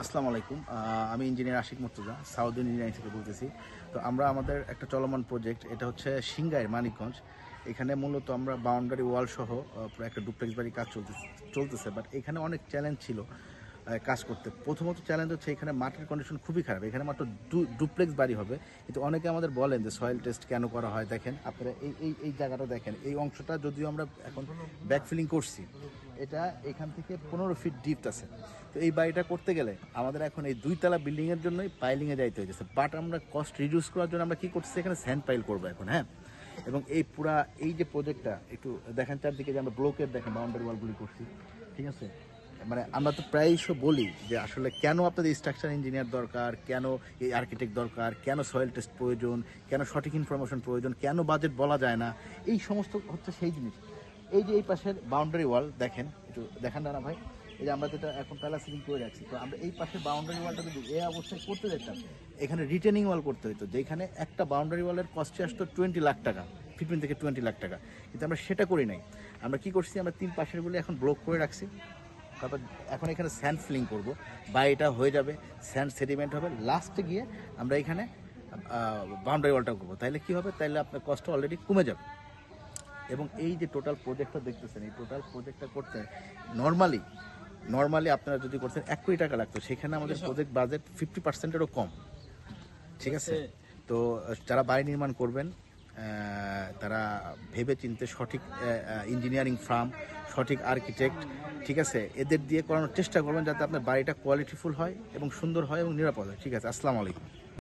আসসালামু আলাইকুম। আমি engineer Ashiq Murtaza, south engineering থেকে বলতেছি। তো আমরা আমাদের একটা চলমান প্রজেক্ট, এটা হচ্ছে সিংগাইর মানিকগঞ্জ। এখানে মূলত আমরা বাউন্ডারি ওয়াল সহ পুরো একটা ডুপ্লেক্স বাড়ির কাজ চলতেছে। বাট এখানে অনেক চ্যালেঞ্জ ছিল কাজ করতে। প্রথমত চ্যালেঞ্জ হচ্ছে এখানে মাটির কন্ডিশন খুবই খারাপ। এখানে মাত্র ডুপ্লেক্স বাড়ি হবে, কিন্তু অনেকে আমাদের বলেন যে সয়েল টেস্ট কেন করা হয়। দেখেন আপনারা এই জায়গাটা দেখেন, এই অংশটা যদিও আমরা এখন ব্যাকফিলিং করছি, এটা এখান থেকে 15 ফিট ডিপ আছে। তো এই বাড়িটা করতে গেলে আমাদের এখন এই 2 তলা বিল্ডিংয়ের জন্যই পাইলিংয়ে যাইতে হয়েছে। বাট আমরা কস্ট রিডিউস করার জন্য আমরা কী করতেছি, এখানে স্যান্ড পাইল করবো এখন। হ্যাঁ, এবং এই পুরা এই যে প্রজেক্টটা একটু দেখেন চারদিকে, যে আমরা ব্লকের দেখেন বাউন্ডারি ওয়ালগুলি করছি, ঠিক আছে। মানে আমরা তো প্রায়শই বলি যে আসলে কেন আপনাদের স্ট্রাকচার ইঞ্জিনিয়ার দরকার, কেন এই আর্কিটেক্ট দরকার, কেন সয়েল টেস্ট প্রয়োজন, কেন সঠিক ইনফরমেশন প্রয়োজন, কেন বাজেট বলা যায় না, এই সমস্ত হচ্ছে সেই জিনিস। এই যে এই পাশের বাউন্ডারি ওয়াল দেখেন, একটু দেখান না ভাই। এই যে আমরা যেটা এখন প্যালা সিলিং করে রাখছি, তো আমরা এই পাশের বাউন্ডারি ওয়ালটা যদি এই অবস্থায় করতে যেতাম, এখানে রিটেনিং ওয়াল করতে হতো, যেখানে একটা বাউন্ডারি ওয়ালের কস্টে আসতো 20 লাখ টাকা, 15 থেকে 20 লাখ টাকা। কিন্তু আমরা সেটা করি নাই। আমরা কি করছি, আমরা 3 পাশেরগুলি এখন ব্লক করে রাখছি। তারপর এখন এখানে স্যান্ড ফিলিং করবো, বা এটা হয়ে যাবে, স্যান্ড সেডিমেন্ট হবে, লাস্টে গিয়ে আমরা এখানে বাউন্ডারি ওয়ালটা করবো। তাইলে কি হবে, তাইলে আপনার কষ্ট অলরেডি কমে যাবে। এবং এই যে টোটাল প্রজেক্টটা দেখতেছেন, এই টোটাল প্রজেক্টটা করতে নর্মালি আপনারা যদি করতেন 1 কোটি টাকা লাগতো, সেখানে আমাদের প্রজেক্ট বাজেট 50%-এরও কম। ঠিক আছে। তো যারা বাড়ি নির্মাণ করবেন তারা ভেবে চিনতে সঠিক ইঞ্জিনিয়ারিং ফার্ম, সঠিক আর্কিটেক্ট, ঠিক আছে, এদের দিয়ে করানোর চেষ্টা করবেন, যাতে আপনার বাড়িটা কোয়ালিটিফুল হয় এবং সুন্দর হয় এবং নিরাপদ হয়। ঠিক আছে, আসসালামু আলাইকুম।